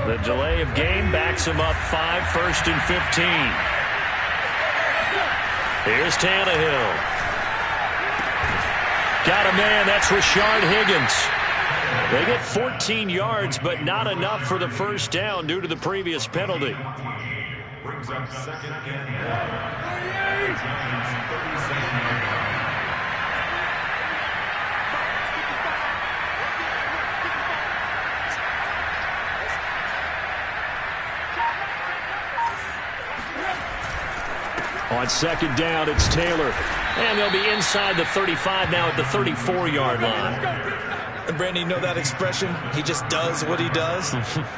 The delay of game backs him up 5, 1st and 15. Here's Tannehill. Got a man. That's Rashard Higgins. They get 14 yards, but not enough for the first down due to the previous penalty. Brings up second again. On second down, it's Taylor. And they'll be inside the 35 now at the 34-yard line. And Brandon, you know that expression? He just does what he does.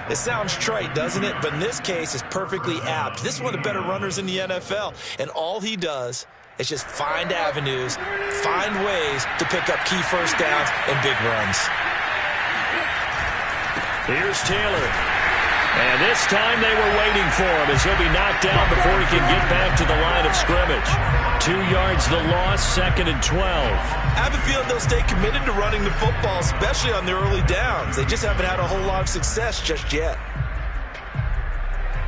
It sounds trite, doesn't it? But in this case, it's perfectly apt. This is one of the better runners in the NFL. And all he does is just find avenues, find ways to pick up key first downs and big runs. Here's Taylor. And this time they were waiting for him as he'll be knocked down before he can get back to the line of scrimmage. 2 yards the loss, 2nd and 12. I have a feeling they'll stay committed to running the football, especially on their early downs. They just haven't had a whole lot of success just yet.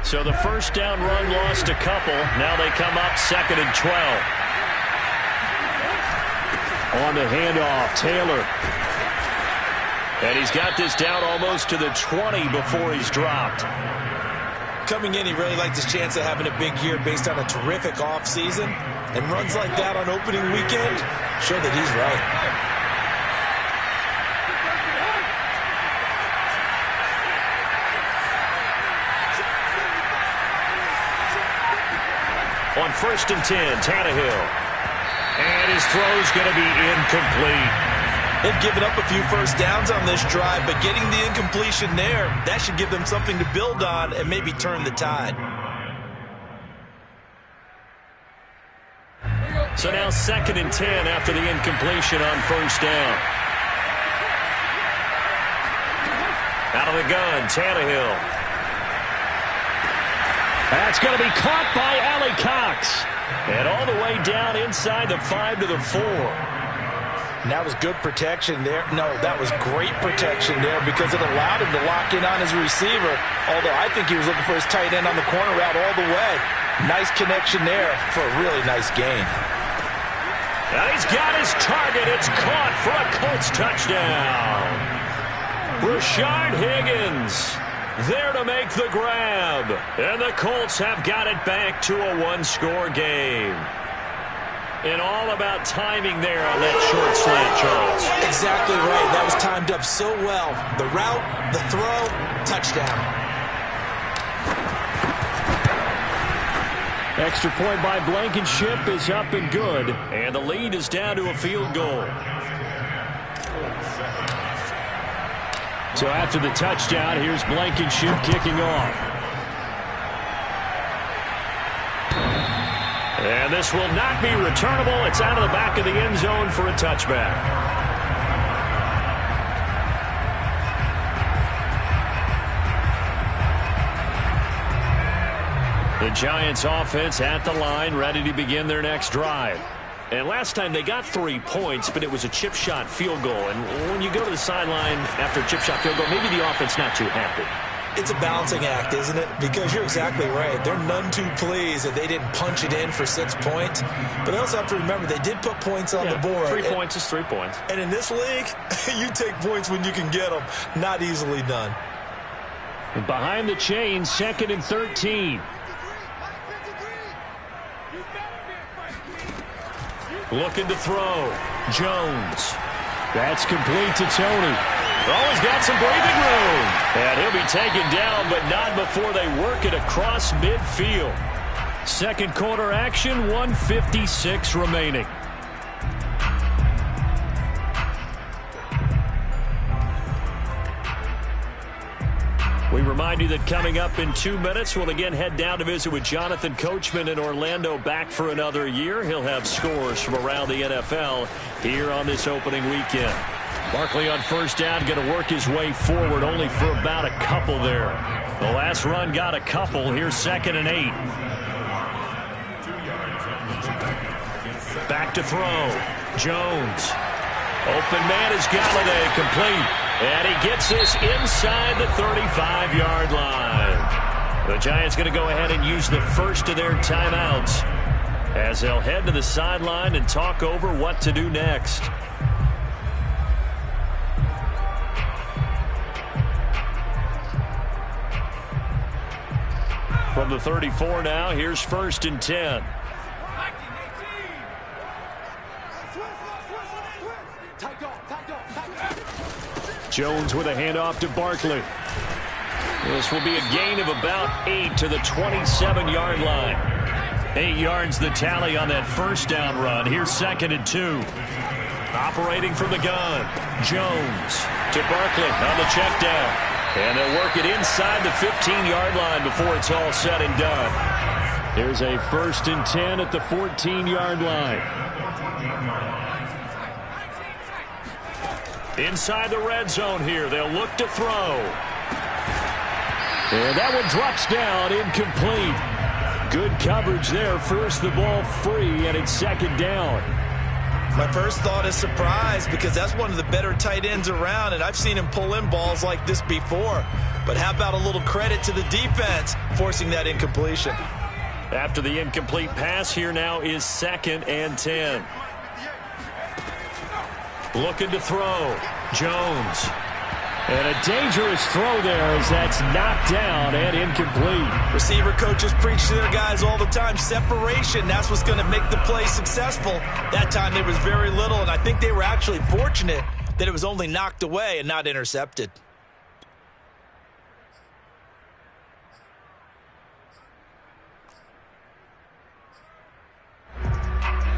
So the first down run lost a couple. Now they come up 2nd and 12. On the handoff, Taylor. And he's got this down almost to the 20 before he's dropped. Coming in, he really liked his chance of having a big year based on a terrific offseason. And runs like that on opening weekend show that he's right. On 1st and 10, Tannehill. And his throw's going to be incomplete. They've given up a few first downs on this drive, but getting the incompletion there, that should give them something to build on and maybe turn the tide. So now 2nd and 10 after the incompletion on first down. Out of the gun, Tannehill. That's going to be caught by Allie Cox. And all the way down inside the 5 to the 4. And that was good protection there. No, that was great protection there because it allowed him to lock in on his receiver, although I think he was looking for his tight end on the corner route all the way. Nice connection there for a really nice gain. Now he's got his target. It's caught for a Colts touchdown. Rashard Higgins there to make the grab. And the Colts have got it back to a one-score game. And all about timing there on that short slant, Charles. Exactly right. That was timed up so well. The route, the throw, touchdown. Extra point by Blankenship is up and good. And the lead is down to a field goal. So after the touchdown, here's Blankenship kicking off. And this will not be returnable. It's out of the back of the end zone for a touchback. The Giants offense at the line, ready to begin their next drive. And last time they got 3 points, but it was a chip shot field goal. And when you go to the sideline after a chip shot field goal, maybe the offense not too happy. It's a balancing act, isn't it? Because you're exactly right. They're none too pleased that they didn't punch it in for 6 points. But they also have to remember they did put points on the board. 3 points is 3 points. And in this league, you take points when you can get them. Not easily done. Behind the chains, 2nd and 13. Looking to throw. Jones. That's complete to Tony. Oh, he's got some breathing room. And he'll be taken down, but not before they work it across midfield. Second quarter action, 1:56 remaining. We remind you that coming up in 2 minutes, we'll again head down to visit with Jonathan Coachman in Orlando, back for another year. He'll have scores from around the NFL here on this opening weekend. Barkley on first down, going to work his way forward, only for about a couple there. The last run got a couple. Here's 2nd and 8. Back to throw. Jones. Open man is Galladay, complete. And he gets this inside the 35-yard line. The Giants going to go ahead and use the first of their timeouts as they'll head to the sideline and talk over what to do next. From the 34 now, here's 1st and 10. Jones with a handoff to Barkley. This will be a gain of about 8 to the 27-yard line. 8 yards the tally on that first down run. Here's 2nd and 2. Operating from the gun. Jones to Barkley on the check down. And they'll work it inside the 15-yard line before it's all said and done. Here's a 1st and 10 at the 14-yard line. Inside the red zone here. They'll look to throw. And that one drops down, incomplete. Good coverage there. Force the ball free, and it's 2nd down. My first thought is surprise because that's one of the better tight ends around, and I've seen him pull in balls like this before. But how about a little credit to the defense forcing that incompletion? After the incomplete pass, here now is 2nd and 10. Looking to throw. Jones. And a dangerous throw there as that's knocked down and incomplete. Receiver coaches preach to their guys all the time. Separation, that's what's going to make the play successful. That time there was very little, and I think they were actually fortunate that it was only knocked away and not intercepted.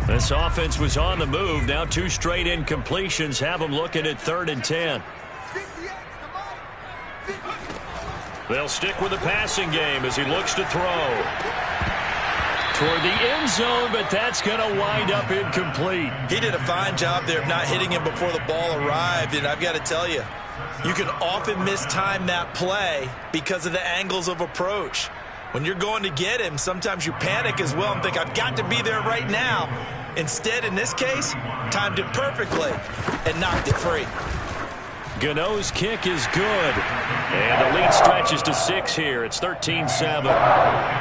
This offense was on the move. Now 2 straight incompletions have them looking at 3rd and 10. They'll stick with the passing game as he looks to throw. Toward the end zone, but that's going to wind up incomplete. He did a fine job there of not hitting him before the ball arrived, and I've got to tell you, you can often mistime that play because of the angles of approach. When you're going to get him, sometimes you panic as well and think, I've got to be there right now. Instead, in this case, timed it perfectly and knocked it free. Gano's kick is good. And the lead stretches to 6 here. It's 13-7.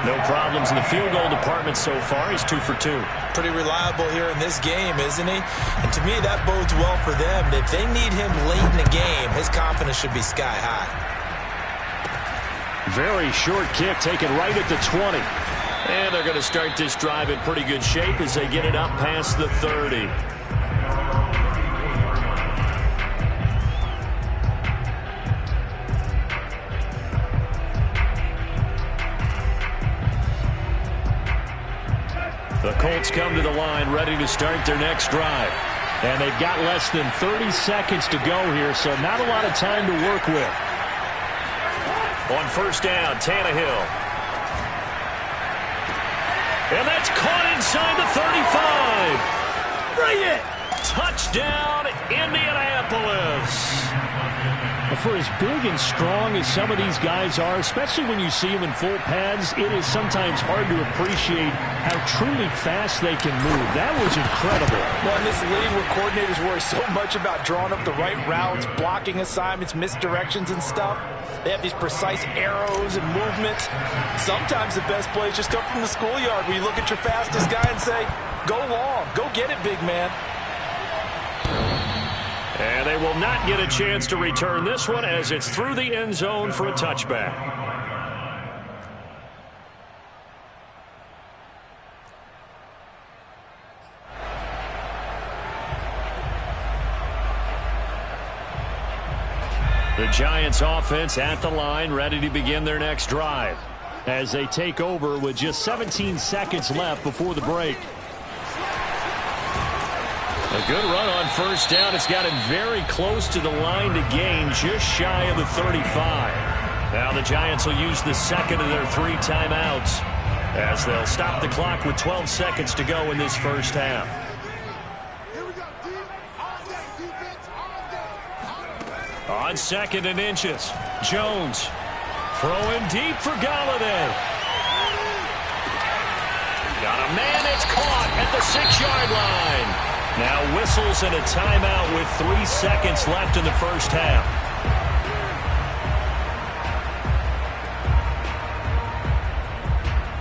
No problems in the field goal department so far. He's 2 for 2. Pretty reliable here in this game, isn't he? And to me, that bodes well for them. If they need him late in the game, his confidence should be sky high. Very short kick taken right at the 20. And they're going to start this drive in pretty good shape as they get it up past the 30. The Colts come to the line ready to start their next drive. And they've got less than 30 seconds to go here, so not a lot of time to work with. On 1st down, Tannehill. And that's caught inside the 35. Bring it! Touchdown, Indianapolis. For as big and strong as some of these guys are, especially when you see them in full pads, it is sometimes hard to appreciate how truly fast they can move. That was incredible. Well, in this league where coordinators worry so much about drawing up the right routes, blocking assignments, misdirections and stuff, they have these precise arrows and movements. Sometimes the best plays just come from the schoolyard where you look at your fastest guy and say, go long, go get it, big man. And they will not get a chance to return this one as it's through the end zone for a touchback. The Giants offense at the line, ready to begin their next drive as they take over with just 17 seconds left before the break. A good run on 1st down. It's got him very close to the line to gain, just shy of the 35. Now the Giants will use the 2nd of their 3 timeouts as they'll stop the clock with 12 seconds to go in this first half. On 2nd and inches, Jones throwing deep for Galladay. Got a man, it's caught at the 6-yard line. Now whistles and a timeout with 3 seconds left in the first half.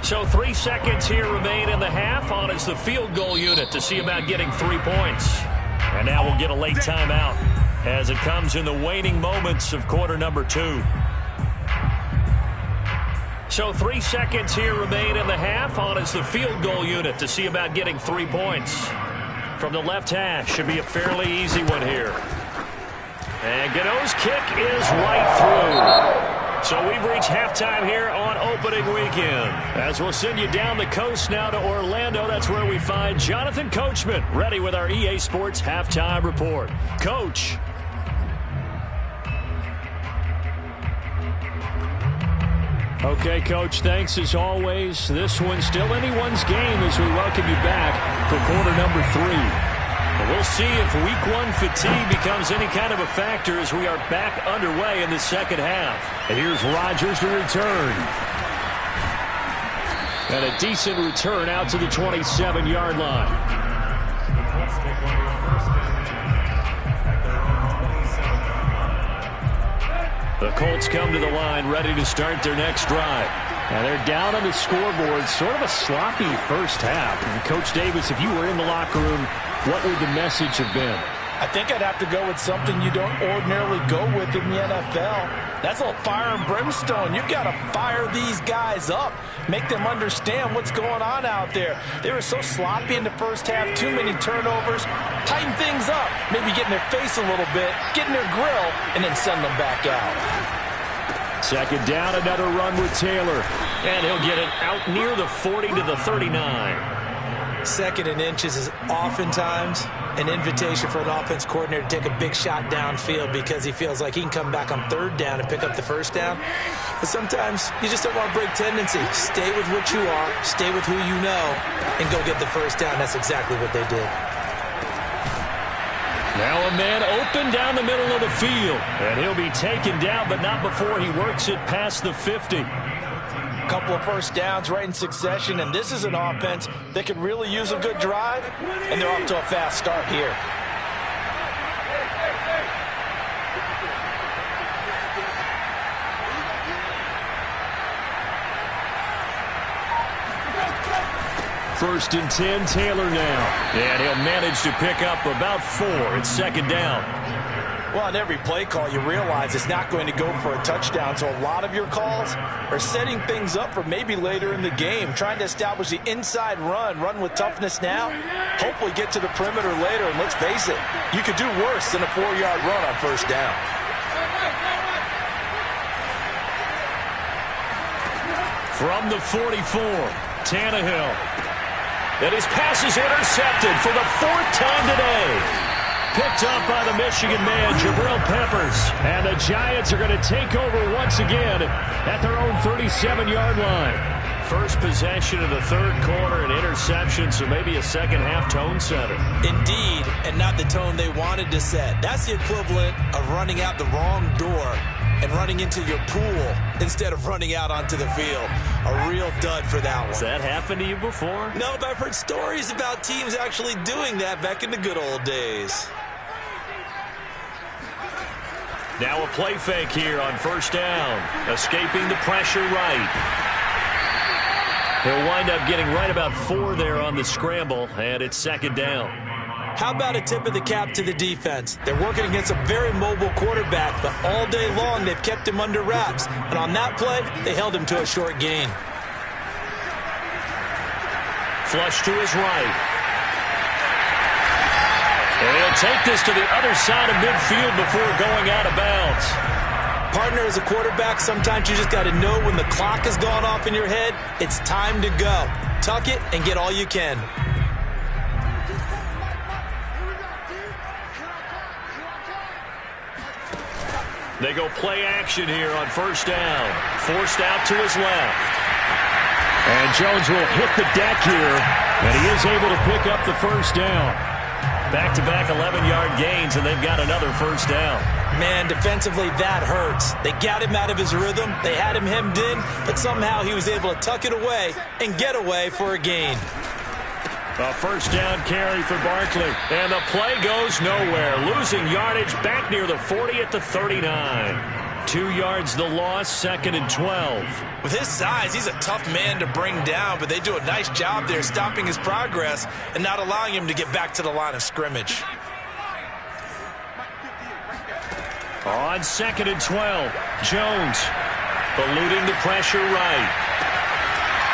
So 3 seconds here remain in the half. On is the field goal unit to see about getting 3 points. And now we'll get a late timeout as it comes in the waning moments of quarter number 2. So 3 seconds here remain in the half. On is the field goal unit to see about getting 3 points. From the left hash, should be a fairly easy one here. And Gano's kick is right through. So we've reached halftime here on opening weekend. As we'll send you down the coast now to Orlando, that's where we find Jonathan Coachman ready with our EA Sports Halftime Report. Coach. Okay, Coach, thanks as always. This one's still anyone's game as we welcome you back for quarter number 3. And we'll see if week 1 fatigue becomes any kind of a factor as we are back underway in the second half. And here's Rodgers to return. And a decent return out to the 27-yard line. The Colts come to the line ready to start their next drive. And they're down on the scoreboard, sort of a sloppy first half. And Coach Davis, if you were in the locker room, what would the message have been? I think I'd have to go with something you don't ordinarily go with in the NFL. That's a little fire and brimstone. You've got to fire these guys up. Make them understand what's going on out there. They were so sloppy in the first half, too many turnovers. Tighten things up. Maybe get in their face a little bit, get in their grill, and then send them back out. Second down, another run with Taylor. And he'll get it out near the 40 to the 39. Second and inches is oftentimes an invitation for an offense coordinator to take a big shot downfield because he feels like he can come back on third down and pick up the first down. But sometimes you just don't want to break tendency. Stay with what you are, stay with who you know, and go get the first down. That's exactly what they did. Now a man open down the middle of the field. And he'll be taken down, but not before he works it past the 50. A couple of first downs right in succession, and this is an offense that could really use a good drive, and they're off to a fast start here. First and 10, Taylor now. And he'll manage to pick up about 4. It's second down. Well, on every play call, you realize it's not going to go for a touchdown, so a lot of your calls are setting things up for maybe later in the game, trying to establish the inside run with toughness now, hopefully get to the perimeter later, and let's face it, you could do worse than a 4-yard run on first down. From the 44, Tannehill. And his pass is intercepted for the 4th time today. Picked up by the Michigan man, Jabril Peppers. And the Giants are going to take over once again at their own 37-yard line. First possession of the third quarter, an interception, so maybe a second-half tone setter. Indeed, and not the tone they wanted to set. That's the equivalent of running out the wrong door and running into your pool instead of running out onto the field. A real dud for that one. Has that happened to you before? No, but I've heard stories about teams actually doing that back in the good old days. Now a play fake here on first down. Escaping the pressure right. He'll wind up getting right about 4 there on the scramble, and it's second down. How about a tip of the cap to the defense? They're working against a very mobile quarterback, but all day long they've kept him under wraps. And on that play, they held him to a short gain. Flush to his right. And he'll take this to the other side of midfield before going out of bounds. Partner, as a quarterback, sometimes you just got to know when the clock has gone off in your head, it's time to go. Tuck it and get all you can. They go play action here on first down. Forced out to his left. And Jones will hit the deck here, and he is able to pick up the first down. Back-to-back 11-yard gains, and they've got another first down. Man, defensively, that hurts. They got him out of his rhythm. They had him hemmed in, but somehow he was able to tuck it away and get away for a gain. A first down carry for Barkley. And the play goes nowhere. Losing yardage back near the 40 at the 39. 2 yards the loss, 2nd and 12. With his size, he's a tough man to bring down, but they do a nice job there stopping his progress and not allowing him to get back to the line of scrimmage. On 2nd and 12, Jones eluding the pressure right.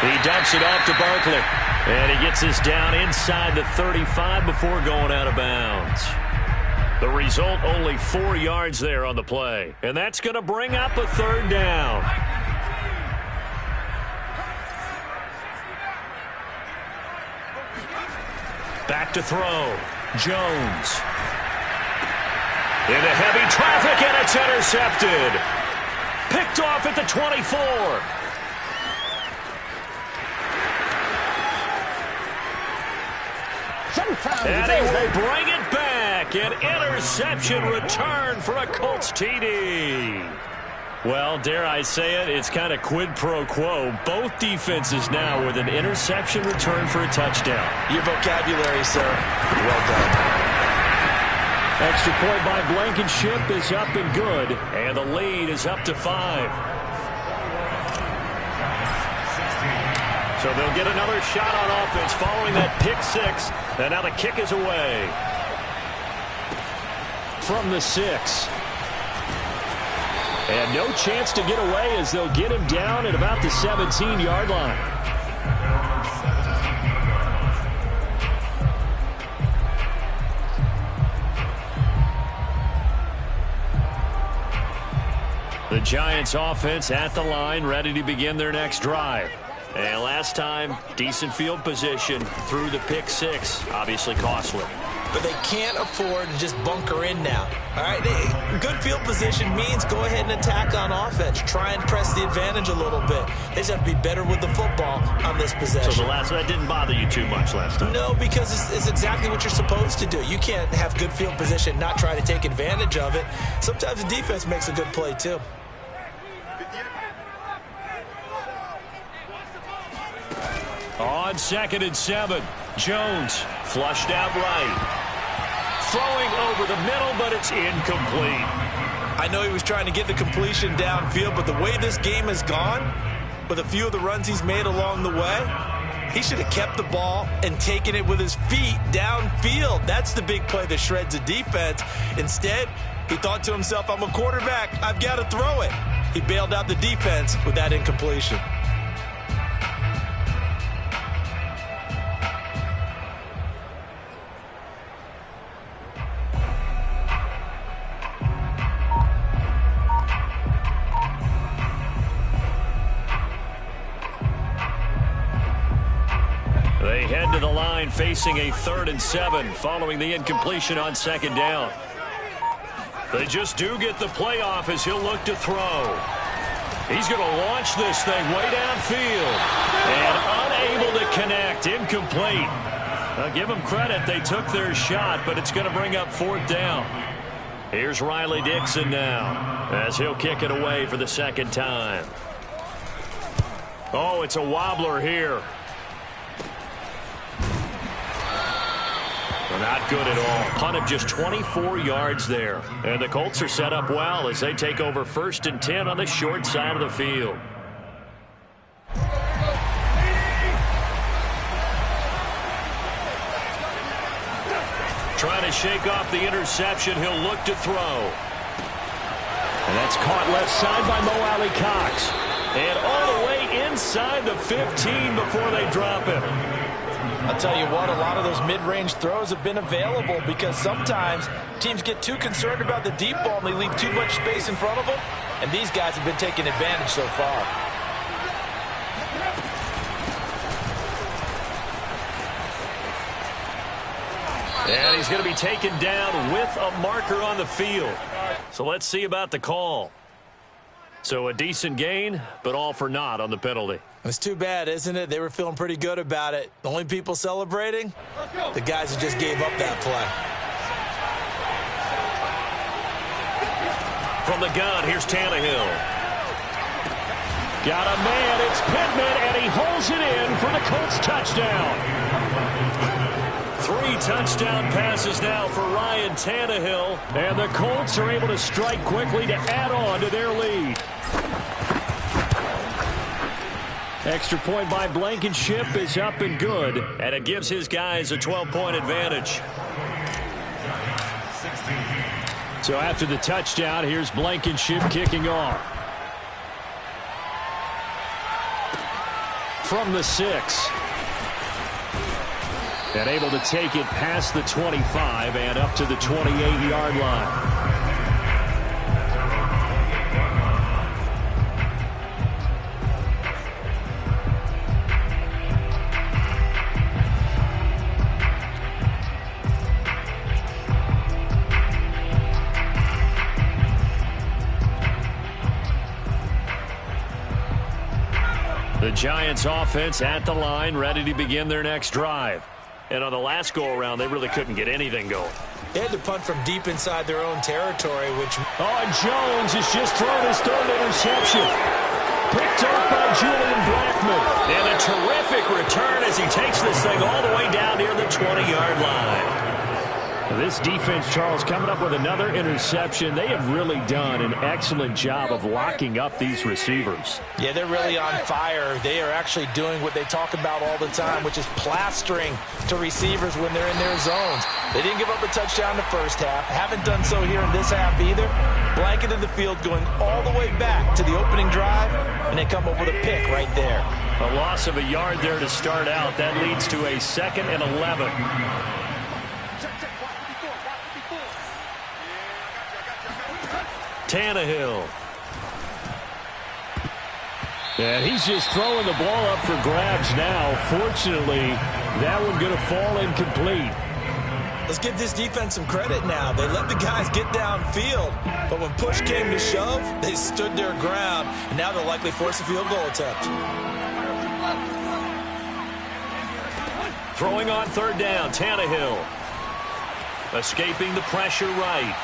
He dumps it off to Barkley. And he gets this down inside the 35 before going out of bounds. The result, only 4 yards there on the play. And that's going to bring up a 3rd down. Back to throw. Jones. Into heavy traffic, and it's intercepted. Picked off at the 24. And he will bring it back. An interception return for a Colts TD. Well, dare I say it, it's kind of quid pro quo. Both defenses now with an interception return for a touchdown. Your vocabulary, sir. Well done. Extra point by Blankenship is up and good. And the lead is up to 5. So they'll get another shot on offense following that pick 6. And now the kick is away. From the 6. And no chance to get away as they'll get him down at about the 17-yard line. The Giants offense at the line, ready to begin their next drive. And last time, decent field position through the pick 6, obviously costly. But they can't afford to just bunker in now. All right, good field position means go ahead and attack on offense. Try and press the advantage a little bit. They just have to be better with the football on this possession. So that didn't bother you too much last time? No, because it's exactly what you're supposed to do. You can't have good field position, not try to take advantage of it. Sometimes the defense makes a good play too. On 2nd and 7, Jones flushed out right. Throwing over the middle, but it's incomplete. I know he was trying to get the completion downfield, but the way this game has gone, with a few of the runs he's made along the way, he should have kept the ball and taken it with his feet downfield. That's the big play that shreds a defense. Instead, he thought to himself, I'm a quarterback, I've got to throw it. He bailed out the defense with that incompletion. They head to the line facing a 3rd and 7 following the incompletion on 2nd down. They just do get the play off as he'll look to throw. He's going to launch this thing way downfield and unable to connect. Incomplete. Now give them credit. They took their shot, but it's going to bring up 4th down. Here's Riley Dixon now as he'll kick it away for the 2nd time. Oh, it's a wobbler here. Not good at all. Punt of just 24 yards there. And the Colts are set up well as they take over 1st and 10 on the short side of the field. Trying to shake off the interception. He'll look to throw. And that's caught left side by Mo Alley Cox. And all the way inside the 15 before they drop him. I'll tell you what, a lot of those mid-range throws have been available because sometimes teams get too concerned about the deep ball and they leave too much space in front of them, and these guys have been taking advantage so far. And he's going to be taken down with a marker on the field. So let's see about the call. So a decent gain, but all for naught on the penalty. It's too bad, isn't it? They were feeling pretty good about it. The only people celebrating? The guys who just gave up that play. From the gun, here's Tannehill. Got a man, it's Pittman, and he holds it in for the Colts touchdown. 3 touchdown passes now for Ryan Tannehill. And the Colts are able to strike quickly to add on to their lead. Extra point by Blankenship is up and good. And it gives his guys a 12-point advantage. So after the touchdown, here's Blankenship kicking off. From the 6. And able to take it past the 25 and up to the 28-yard line. The Giants offense at the line, ready to begin their next drive. And on the last go-around, they really couldn't get anything going. They had to punt from deep inside their own territory, which... Oh, and Jones has just thrown his 3rd interception. Picked up by Julian Blackmon. And a terrific return as he takes this thing all the way down near the 20-yard line. This defense, Charles, coming up with another interception. They have really done an excellent job of locking up these receivers. Yeah, they're really on fire. They are actually doing what they talk about all the time, which is plastering to receivers when they're in their zones. They didn't give up a touchdown in the first half. Haven't done so here in this half either. Blanketed the field going all the way back to the opening drive, and they come up with a pick right there. A loss of a yard there to start out. That leads to a 2nd and 11. Tannehill. And he's just throwing the ball up for grabs now. Fortunately, that one going to fall incomplete. Let's give this defense some credit now. They let the guys get downfield, but when push came to shove, they stood their ground, and now they'll likely force a field goal attempt. Throwing on 3rd down, Tannehill. Escaping the pressure right.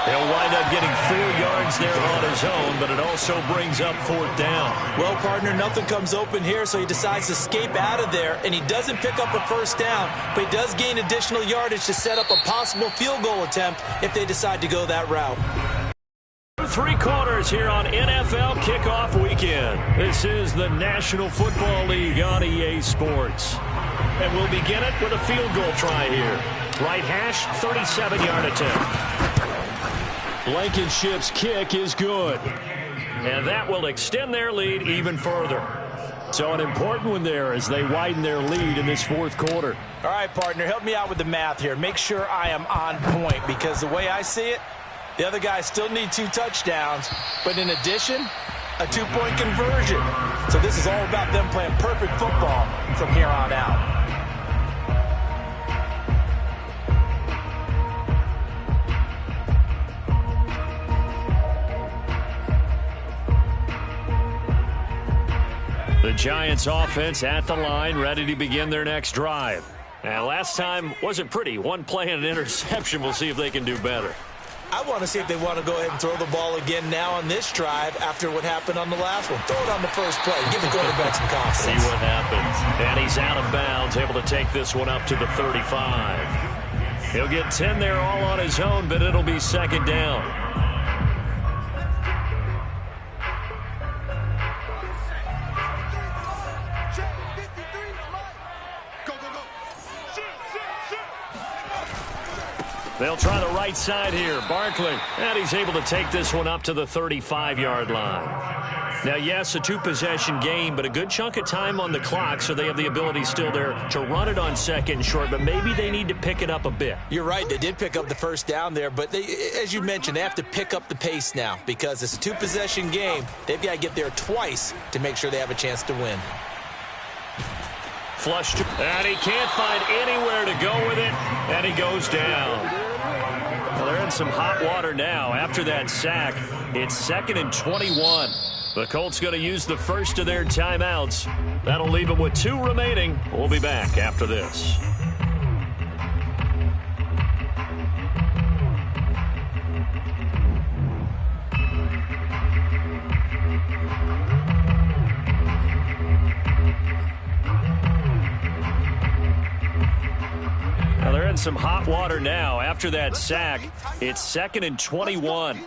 He'll wind up getting 4 yards there on his own, but it also brings up 4th down. Well, partner, nothing comes open here, so he decides to escape out of there, and he doesn't pick up a 1st down, but he does gain additional yardage to set up a possible field goal attempt if they decide to go that route. 3 quarters here on NFL Kickoff Weekend. This is the National Football League on EA Sports. And we'll begin it with a field goal try here. Right hash, 37-yard attempt. Blankenship's kick is good. And that will extend their lead even further. So an important one there as they widen their lead in this 4th quarter. All right, partner, help me out with the math here. Make sure I am on point, because the way I see it, the other guys still need 2 touchdowns, but in addition, a 2-point conversion. So this is all about them playing perfect football from here on out. The Giants offense at the line, ready to begin their next drive. And last time wasn't pretty. 1 play and an interception. We'll see if they can do better. I want to see if they want to go ahead and throw the ball again now on this drive after what happened on the last one. Throw it on the first play. Give the quarterback some confidence. See what happens. And he's out of bounds, able to take this one up to the 35. He'll get 10 there all on his own, but it'll be 2nd down. They'll try the right side here. Barkley. And he's able to take this one up to the 35-yard line. Now, yes, a 2-possession game, but a good chunk of time on the clock, so they have the ability still there to run it on 2nd and short, but maybe they need to pick it up a bit. You're right. They did pick up the 1st down there, but they, as you mentioned, they have to pick up the pace now because it's a 2-possession game. They've got to get there twice to make sure they have a chance to win. Flushed, and he can't find anywhere to go with it, and he goes down. Well, they're in some hot water now. After that sack, it's 2nd and 21. The Colts going to use the first of their timeouts. That'll leave them with 2 remaining. We'll be back after this. on some hot water now. After that sack, it's 2nd and 21.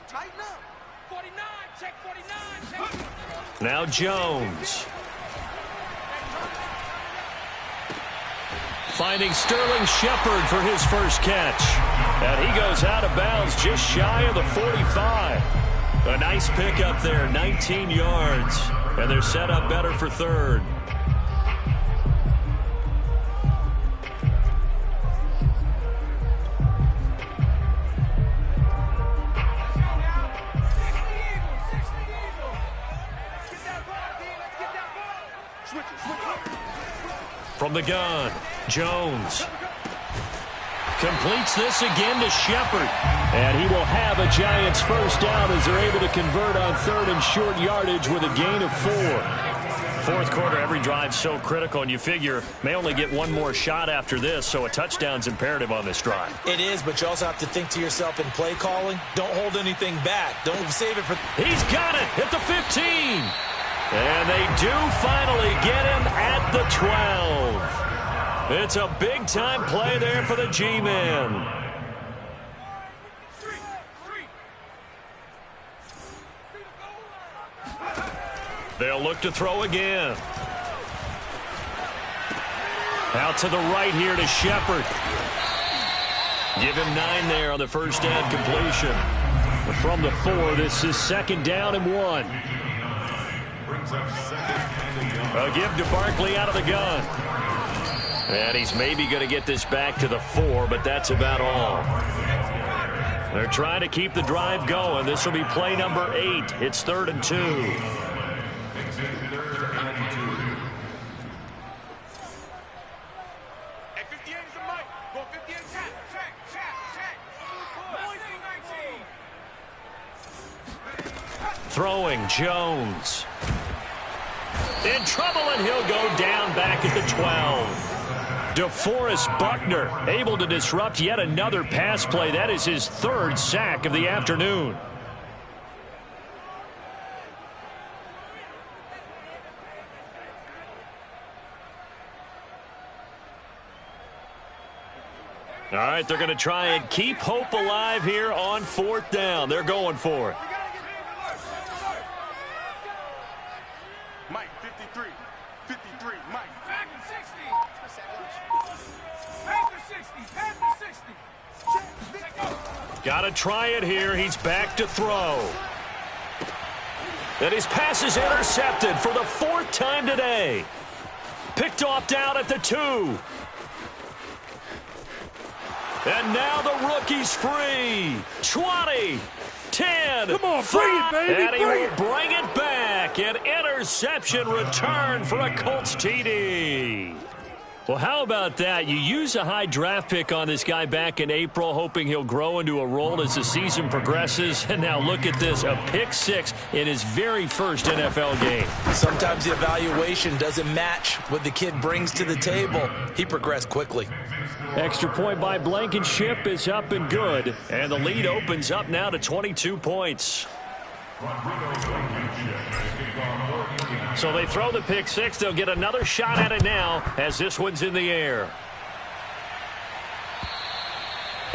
Now Jones. Finding Sterling Shepard for his first catch. And he goes out of bounds just shy of the 45. A nice pickup there, 19 yards. And they're set up better for third. From the gun, Jones completes this again to Shepard. And he will have a Giants first down as they're able to convert on 3rd and short yardage with a gain of 4. Fourth quarter, every drive so critical, and you figure may only get one more shot after this, so a touchdown's imperative on this drive. It is, but you also have to think to yourself in play calling, don't hold anything back. Don't save it for... He's got it at the 15. And they do finally get him at the 12. It's a big-time play there for the G-Men. They'll look to throw again. Out to the right here to Shepard. Give him 9 there on the first down completion. From the 4, this is 2nd down and 1. A give to Barkley out of the gun. And he's maybe going to get this back to the 4, but that's about all. They're trying to keep the drive going. This will be play number 8. It's 3rd and 2. Throwing, Jones. In trouble, and he'll go down back at the 12. DeForest Buckner able to disrupt yet another pass play. That is his 3rd sack of the afternoon. All right, they're going to try and keep hope alive here on 4th down. They're going for it. Mike, 53, Mike. Panther 60. Got to try it here. He's back to throw. And his pass is intercepted for the 4th time today. Picked off down at the 2. And now the rookie's free. 20, 10, come on, bring it, baby. And he will bring it back. An interception return for a Colts TD. Well, how about that? You use a high draft pick on this guy back in April, hoping he'll grow into a role as the season progresses. And now look at this, a pick 6 in his very first NFL game. Sometimes the evaluation doesn't match what the kid brings to the table. He progressed quickly. Extra point by Blankenship is up and good. And the lead opens up now to 22 points. So they throw the pick 6. They'll get another shot at it now as this one's in the air.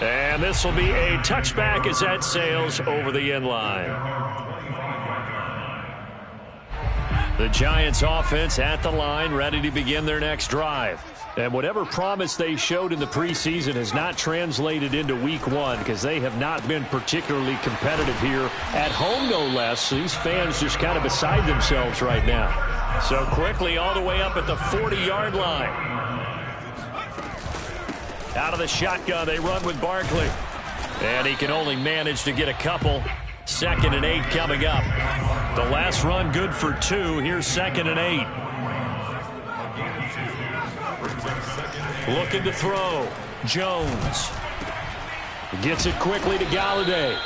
And this will be a touchback as that sails over the end line. The Giants offense at the line, ready to begin their next drive. And whatever promise they showed in the preseason has not translated into week 1 because they have not been particularly competitive here at home, no less. These fans just kind of beside themselves right now. So quickly all the way up at the 40-yard line. Out of the shotgun, they run with Barkley. And he can only manage to get a couple. 2nd and 8 coming up. The last run good for 2. Here's 2nd and 8. Looking to throw. Jones. Gets it quickly to Galladay.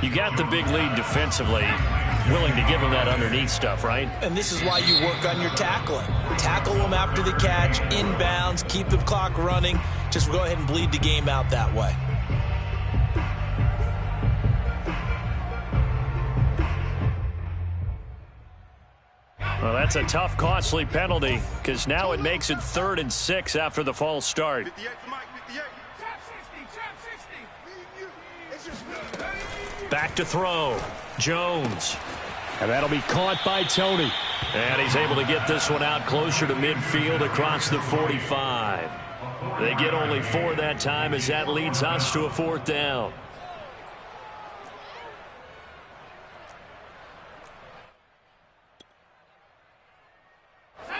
You got the big lead defensively. Willing to give him that underneath stuff, right? And this is why you work on your tackling. Tackle them after the catch, inbounds, keep the clock running. Just go ahead and bleed the game out that way. Well, that's a tough, costly penalty because now it makes it 3rd and 6 after the false start. 58 for Mike, 58. Back to throw. Jones. And that'll be caught by Tony. And he's able to get this one out closer to midfield across the 45. They get only 4 that time as that leads us to a 4th down.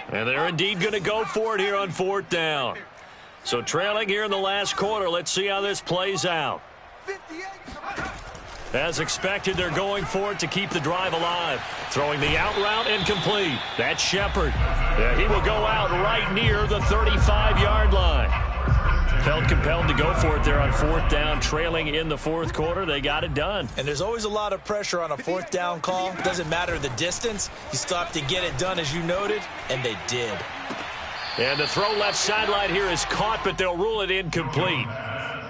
And they're indeed going to go for it here on 4th down. So trailing here in the last quarter. Let's see how this plays out. As expected, they're going for it to keep the drive alive. Throwing the out route and complete. That's Shepard. Yeah, he will go out right near the 35-yard line. Felt compelled to go for it there on 4th down, trailing in the 4th quarter. They got it done. And there's always a lot of pressure on a 4th down call. Doesn't matter the distance. You still have to get it done, as you noted, and they did. And the throw left sideline here is caught, but they'll rule it incomplete.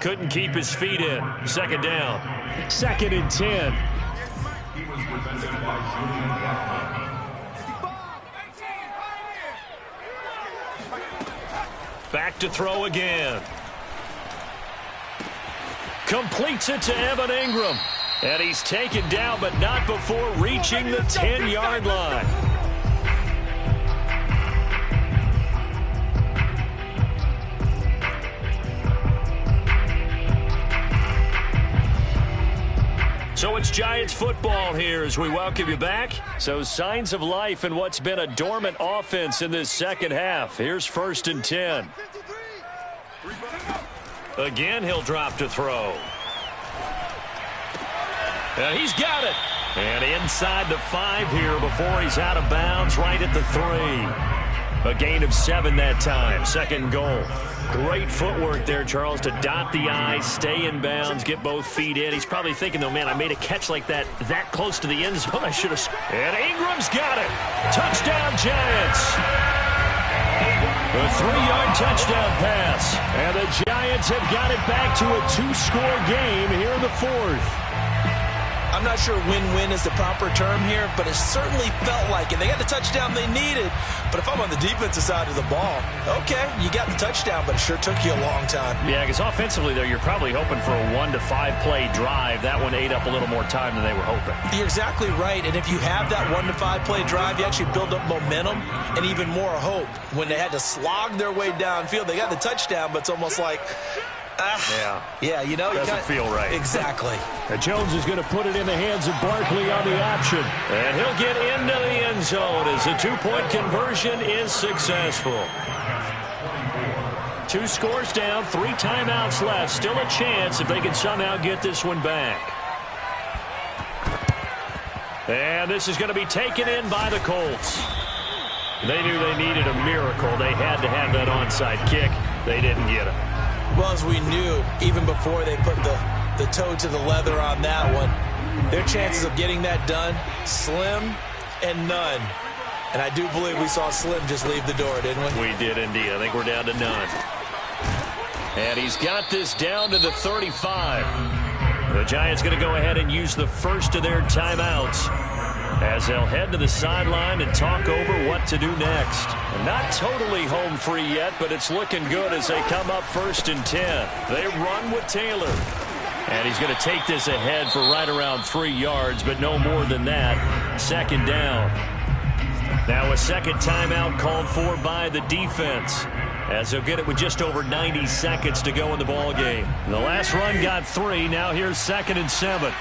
Couldn't keep his feet in. 2nd down. 2nd and 10. He was presented by Julian Blackman. Back to throw again. Completes it to Evan Ingram. And he's taken down, but not before reaching the 10-yard line. So it's Giants football here as we welcome you back. So signs of life in what's been a dormant offense in this second half. Here's 1st and 10. Again, he'll drop to throw. And he's got it. And inside the 5 here before he's out of bounds, right at the 3. A gain of 7 that time. 2nd goal. Great footwork there, Charles, to dot the I, stay in bounds, get both feet in. He's probably thinking, though, man, I made a catch like that close to the end zone. I should have. And Ingram's got it. Touchdown, Giants. A 3-yard touchdown pass. And the Giants have got it back to a 2-score game here in the 4th. I'm not sure win-win is the proper term here, but it certainly felt like it. They got the touchdown they needed, but if I'm on the defensive side of the ball, okay, you got the touchdown, but it sure took you a long time. Yeah, because offensively there, you're probably hoping for a 1 to 5 play drive. That one ate up a little more time than they were hoping. You're exactly right, and if you have that 1 to 5 play drive, you actually build up momentum and even more hope. When they had to slog their way downfield, they got the touchdown, but it's almost like, yeah, you know, doesn't feel right. Exactly. And Jones is going to put it in the hands of Barkley on the option. And he'll get into the end zone as the 2-point conversion is successful. 2 scores down, 3 timeouts left. Still a chance if they can somehow get this one back. And this is going to be taken in by the Colts. They knew they needed a miracle. They had to have that onside kick. They didn't get it. Well, as we knew, even before they put the toe to the leather on that one, their chances of getting that done, slim and none. And I do believe we saw Slim just leave the door, didn't we? We did indeed. I think we're down to none. And he's got this down to the 35. The Giants going to go ahead and use the first of their timeouts as they'll head to the sideline and talk over what to do next. Not totally home free yet, but it's looking good as they come up 1st and 10. They run with Taylor. And he's going to take this ahead for right around 3 yards, but no more than that. 2nd down. Now a second timeout called for by the defense, as they'll get it with just over 90 seconds to go in the ball game. The last run got 3. Now here's 2nd and 7.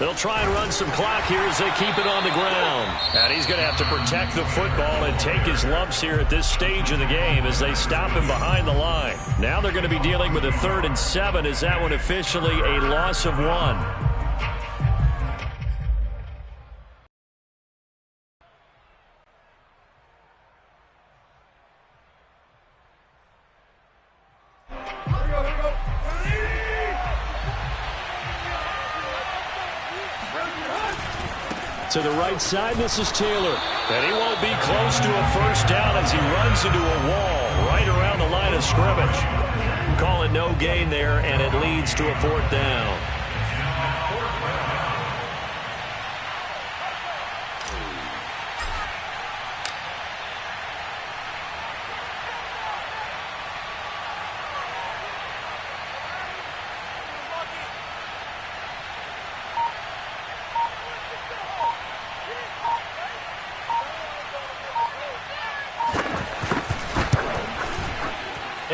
They'll try and run some clock here as they keep it on the ground. And he's going to have to protect the football and take his lumps here at this stage of the game as they stop him behind the line. Now they're going to be dealing with a 3rd and 7. Is that one officially a loss of 1? To the right side, this is Taylor. And he won't be close to a 1st down as he runs into a wall right around the line of scrimmage. Call it no gain there, and it leads to a 4th down.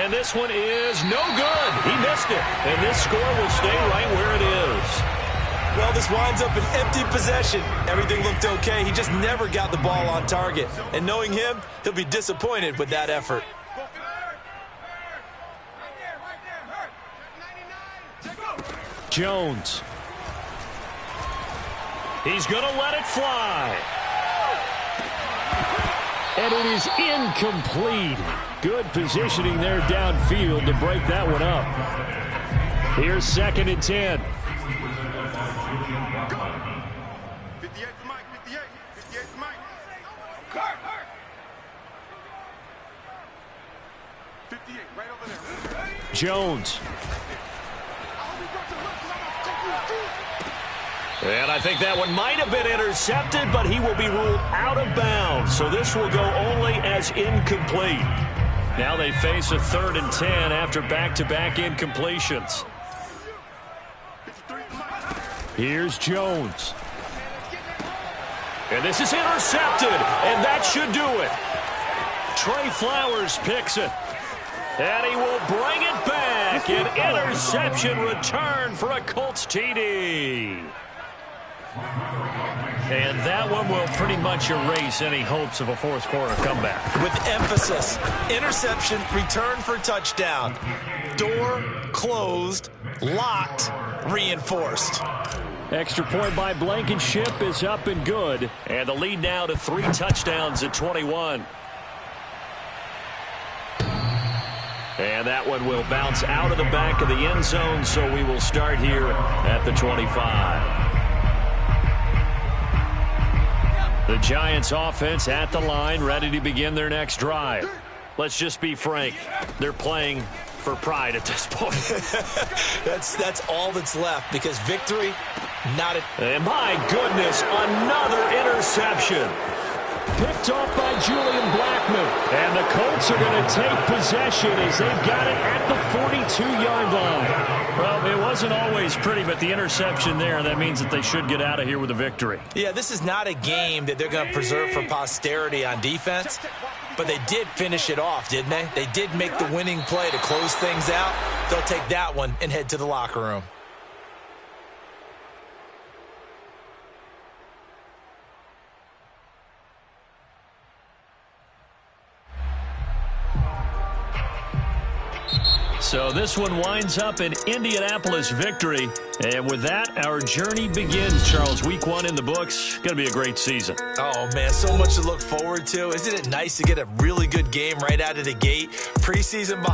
And this one is no good. He missed it. And this score will stay right where it is. Well, this winds up an empty possession. Everything looked okay. He just never got the ball on target. And knowing him, he'll be disappointed with that effort. Jones. He's going to let it fly. And it is incomplete. Good positioning there downfield to break that one up. Here's 2nd and 10. 58 for Mike, 58. 58 for Mike. 58, right over there. Jones. And I think that one might have been intercepted, but he will be ruled out of bounds. So this will go only as incomplete. Now they face a 3rd and 10 after back-to-back incompletions. Here's Jones. And this is intercepted, and that should do it. Trey Flowers picks it. And he will bring it back. An interception return for a Colts TD. And that one will pretty much erase any hopes of a fourth quarter comeback. With emphasis, interception, return for touchdown. Door closed, locked, reinforced. Extra point by Blankenship is up and good. And the lead now to 3 touchdowns at 21. And that one will bounce out of the back of the end zone, so we will start here at the 25. The Giants offense at the line, ready to begin their next drive. Let's just be frank. They're playing for pride at this point. That's all that's left, because victory, not a... And my goodness, another interception. Picked off by Julian Blackmon. And the Colts are going to take possession as they've got it at the 42-yard line. Well, it wasn't always pretty, but the interception there, that means that they should get out of here with a victory. Yeah, this is not a game that they're going to preserve for posterity on defense, but they did finish it off, didn't they? They did make the winning play to close things out. They'll take that one and head to the locker room. So this one winds up an Indianapolis victory. And with that, our journey begins, Charles. Week 1 in the books. Going to be a great season. Oh, man, so much to look forward to. Isn't it nice to get a really good game right out of the gate? Preseason